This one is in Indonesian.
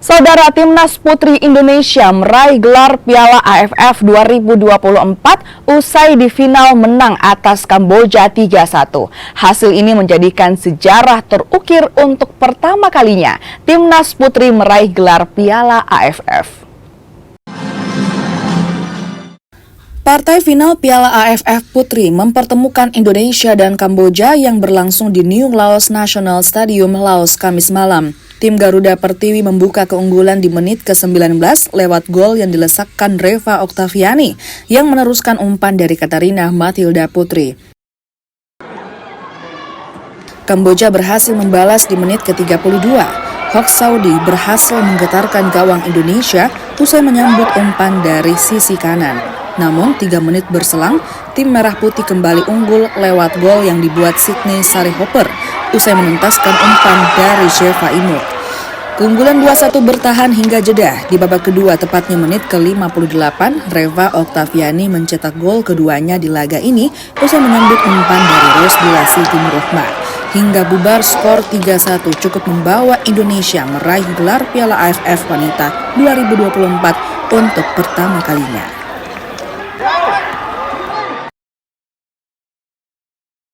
Saudara, Timnas Putri Indonesia meraih gelar Piala AFF 2024 usai di final menang atas Kamboja 3-1. Hasil ini menjadikan sejarah terukir untuk pertama kalinya Timnas Putri meraih gelar Piala AFF. Partai final Piala AFF Putri mempertemukan Indonesia dan Kamboja yang berlangsung di New Laos National Stadium, Laos, Kamis malam. Tim Garuda Pertiwi membuka keunggulan di menit ke-19 lewat gol yang dilesakkan Reva Oktaviani yang meneruskan umpan dari Katarina Matilda Putri. Kamboja berhasil membalas di menit ke-32. Hok Saudi berhasil menggetarkan gawang Indonesia usai menyambut umpan dari sisi kanan. Namun 3 menit berselang, tim Merah Putih kembali unggul lewat gol yang dibuat Sydney Sarihopper usai menuntaskan umpan dari Sheva Imut. Keunggulan 2-1 bertahan hingga jeda. Di babak kedua tepatnya menit ke-58, Reva Oktaviani mencetak gol keduanya di laga ini usai menyambut umpan dari Rosdila Siti Nurrohman. Hingga bubar skor 3-1 cukup membawa Indonesia meraih gelar Piala AFF Wanita 2024 untuk pertama kalinya.